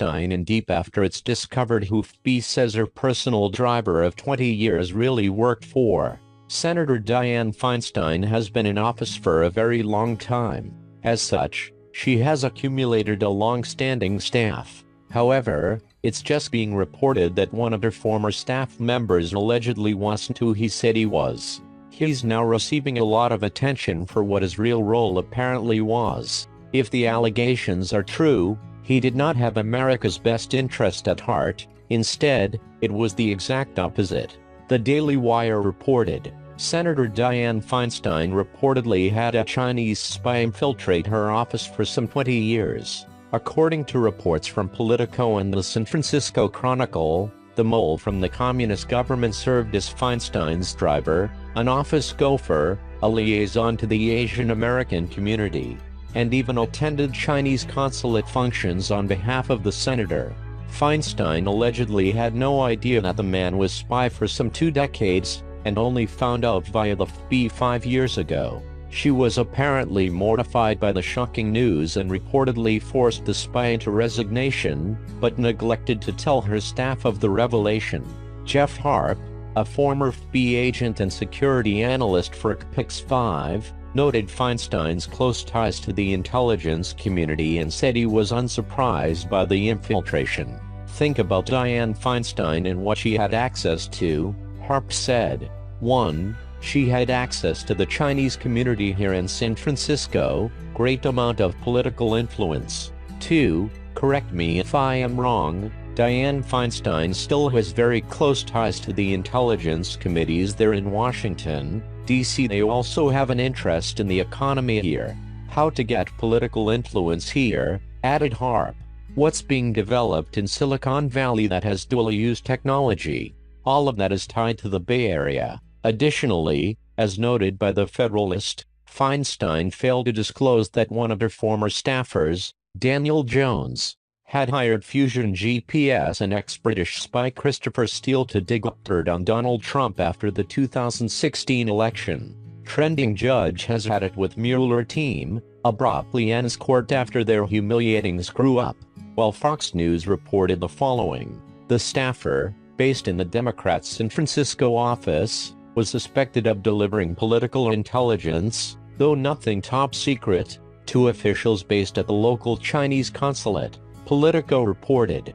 Feinstein in deep after it's discovered who FB says her personal driver of 20 years really worked for. Senator Dianne Feinstein has been in office for a very long time. As such, she has accumulated a long-standing staff. However, it's just being reported that one of her former staff members allegedly wasn't who he said he was. He's now receiving a lot of attention for what his real role apparently was. If the allegations are true, he did not have America's best interest at heart. Instead, it was the exact opposite. The Daily Wire reported, Senator Dianne Feinstein reportedly had a Chinese spy infiltrate her office for some 20 years. According to reports from Politico and the San Francisco Chronicle, the mole from the communist government served as Feinstein's driver, an office gopher, a liaison to the Asian American community, and even attended Chinese consulate functions on behalf of the senator. Feinstein allegedly had no idea that the man was spy for some 2 decades, and only found out via the FB 5 years ago. She was apparently mortified by the shocking news and reportedly forced the spy into resignation, but neglected to tell her staff of the revelation. Jeff Harp, a former FB agent and security analyst for Pix5, noted Feinstein's close ties to the intelligence community and said he was unsurprised by the infiltration. Think about Dianne Feinstein and what she had access to, Harp said. 1. She had access to the Chinese community here in San Francisco, great amount of political influence. 2. Correct me if I am wrong, Dianne Feinstein still has very close ties to the intelligence committees there in Washington, D.C. They also have an interest in the economy here. How to get political influence here, added Harp. What's being developed in Silicon Valley that has dual-use technology? All of that is tied to the Bay Area. Additionally, as noted by the Federalist, Feinstein failed to disclose that one of her former staffers, Daniel Jones, had hired Fusion GPS and ex-British spy Christopher Steele to dig up dirt on Donald Trump after the 2016 election. Trending Judge has had it with Mueller team, abruptly ends court after their humiliating screw-up, while Fox News reported the following. The staffer, based in the Democrats' San Francisco office, was suspected of delivering political intelligence, though nothing top secret, to officials based at the local Chinese consulate, Politico reported.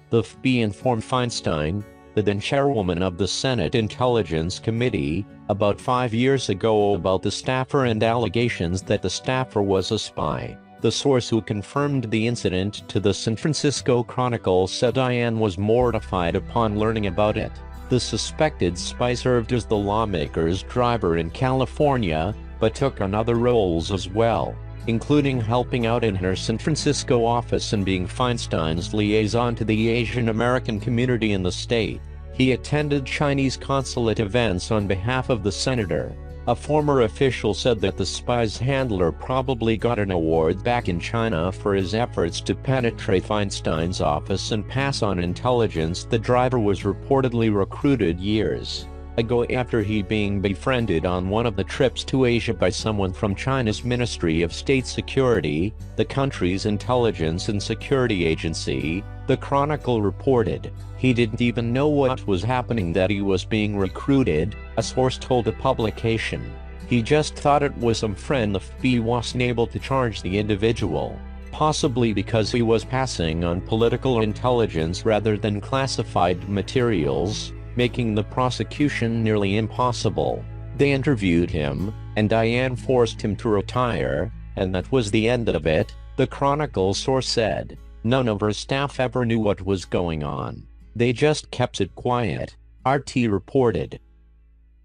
The FB informed Feinstein, the then chairwoman of the Senate Intelligence Committee, about 5 years ago about the staffer and allegations that the staffer was a spy. The source who confirmed the incident to the San Francisco Chronicle said Dianne was mortified upon learning about it. The suspected spy served as the lawmaker's driver in California, but took on other roles as well, including helping out in her San Francisco office and being Feinstein's liaison to the Asian American community in the state. He attended Chinese consulate events on behalf of the senator. A former official said that the spy's handler probably got an award back in China for his efforts to penetrate Feinstein's office and pass on intelligence. The driver was reportedly recruited years ago after he being befriended on one of the trips to Asia by someone from China's Ministry of State Security, the country's intelligence and security agency, the Chronicle reported. He didn't even know what was happening, that he was being recruited, a source told the publication. He just thought it was some friend. The FB wasn't able to charge the individual, possibly because he was passing on political intelligence rather than classified materials, making the prosecution nearly impossible. They interviewed him, and Dianne forced him to retire, and that was the end of it, the Chronicle source said. None of her staff ever knew what was going on. They just kept it quiet, RT reported.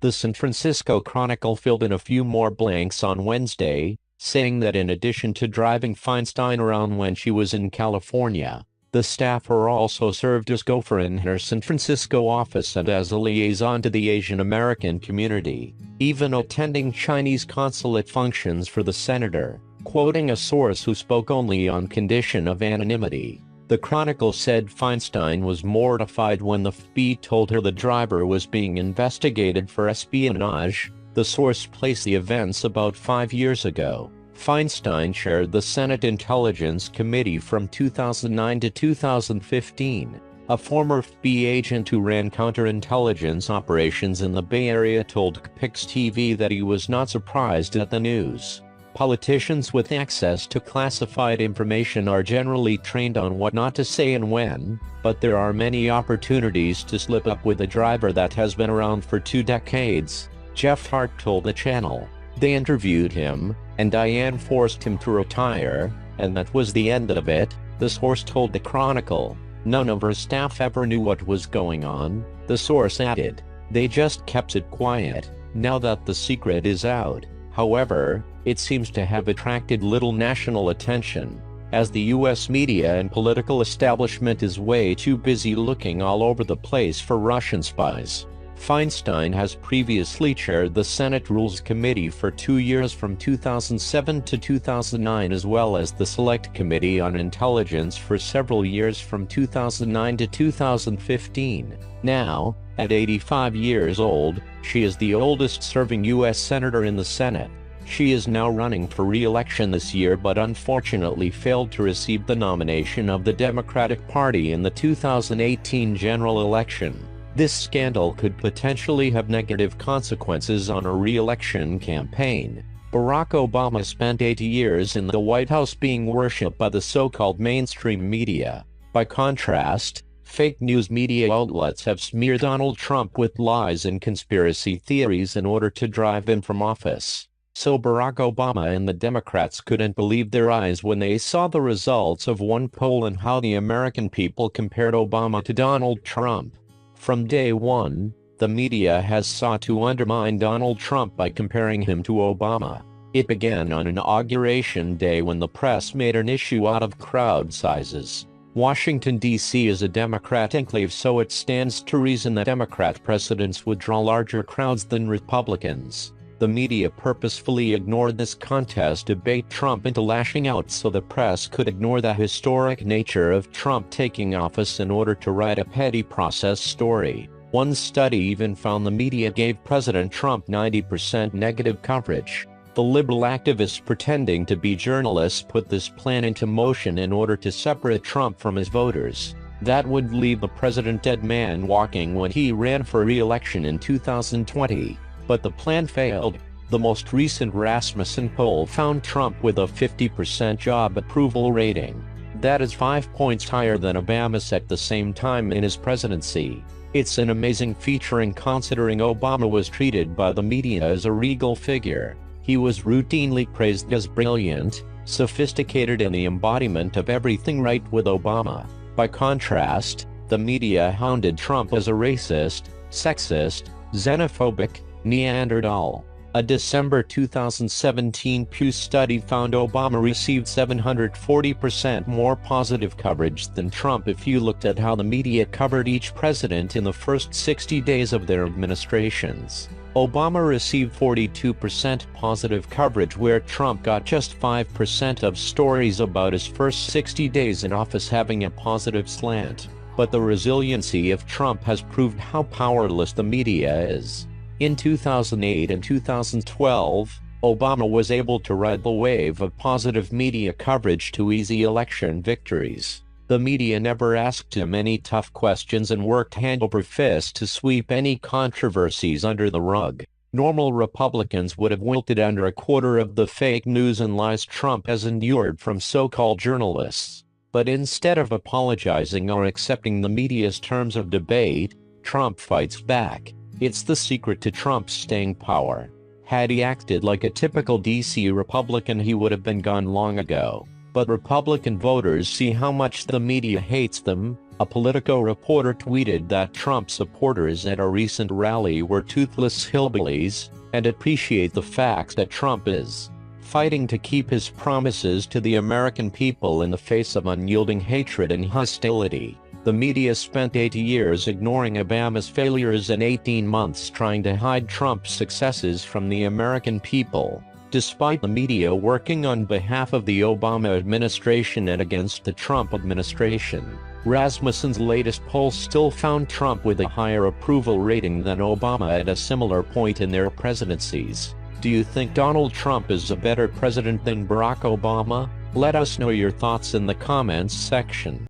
The San Francisco Chronicle filled in a few more blanks on Wednesday, saying that in addition to driving Feinstein around when she was in California, the staffer also served as gopher in her San Francisco office and as a liaison to the Asian American community, even attending Chinese consulate functions for the senator. Quoting a source who spoke only on condition of anonymity, the Chronicle said Feinstein was mortified when the FB told her the driver was being investigated for espionage. The source placed the events about 5 years ago. Feinstein chaired the Senate Intelligence Committee from 2009 to 2015. A former FBI agent who ran counterintelligence operations in the Bay Area told Pix TV that he was not surprised at the news. Politicians with access to classified information are generally trained on what not to say and when, but there are many opportunities to slip up with a driver that has been around for 2 decades, Jeff Hart told the channel. They interviewed him, and Diane forced him to retire, and that was the end of it, the source told the Chronicle. None of her staff ever knew what was going on, the source added. They just kept it quiet. Now that the secret is out, however, it seems to have attracted little national attention, as the US media and political establishment is way too busy looking all over the place for Russian spies. Feinstein has previously chaired the Senate Rules Committee for 2 years from 2007 to 2009, as well as the Select Committee on Intelligence for several years from 2009 to 2015. Now, at 85 years old, she is the oldest serving U.S. senator in the Senate. She is now running for re-election this year but unfortunately failed to receive the nomination of the Democratic Party in the 2018 general election. This scandal could potentially have negative consequences on a re-election campaign. Barack Obama spent 80 years in the White House being worshipped by the so-called mainstream media. By contrast, fake news media outlets have smeared Donald Trump with lies and conspiracy theories in order to drive him from office. So Barack Obama and the Democrats couldn't believe their eyes when they saw the results of one poll and how the American people compared Obama to Donald Trump. From day one, the media has sought to undermine Donald Trump by comparing him to Obama. It began on Inauguration Day when the press made an issue out of crowd sizes. Washington, D.C. is a Democrat enclave, so it stands to reason that Democrat presidents would draw larger crowds than Republicans. The media purposefully ignored this contest to bait Trump into lashing out so the press could ignore the historic nature of Trump taking office in order to write a petty process story. One study even found the media gave President Trump 90% negative coverage. The liberal activists pretending to be journalists put this plan into motion in order to separate Trump from his voters. That would leave the president dead man walking when he ran for re-election in 2020. But the plan failed. The most recent Rasmussen poll found Trump with a 50% job approval rating. That is 5 points higher than Obama's at the same time in his presidency. It's an amazing featuring considering Obama was treated by the media as a regal figure. He was routinely praised as brilliant, sophisticated, and the embodiment of everything right with Obama. By contrast, the media hounded Trump as a racist, sexist, xenophobic, Neanderthal. A December 2017 Pew study found Obama received 740% more positive coverage than Trump if you looked at how the media covered each president in the first 60 days of their administrations. Obama received 42% positive coverage, where Trump got just 5% of stories about his first 60 days in office having a positive slant. But the resiliency of Trump has proved how powerless the media is. In 2008 and 2012, Obama was able to ride the wave of positive media coverage to easy election victories. The media never asked him any tough questions and worked hand over fist to sweep any controversies under the rug. Normal Republicans would have wilted under a quarter of the fake news and lies Trump has endured from so-called journalists. But instead of apologizing or accepting the media's terms of debate, Trump fights back. It's the secret to Trump's staying power. Had he acted like a typical DC Republican, he would have been gone long ago. But Republican voters see how much the media hates them. A Politico reporter tweeted that Trump supporters at a recent rally were toothless hillbillies, and appreciate the fact that Trump is fighting to keep his promises to the American people in the face of unyielding hatred and hostility. The media spent 80 years ignoring Obama's failures and 18 months trying to hide Trump's successes from the American people. Despite the media working on behalf of the Obama administration and against the Trump administration, Rasmussen's latest poll still found Trump with a higher approval rating than Obama at a similar point in their presidencies. Do you think Donald Trump is a better president than Barack Obama? Let us know your thoughts in the comments section.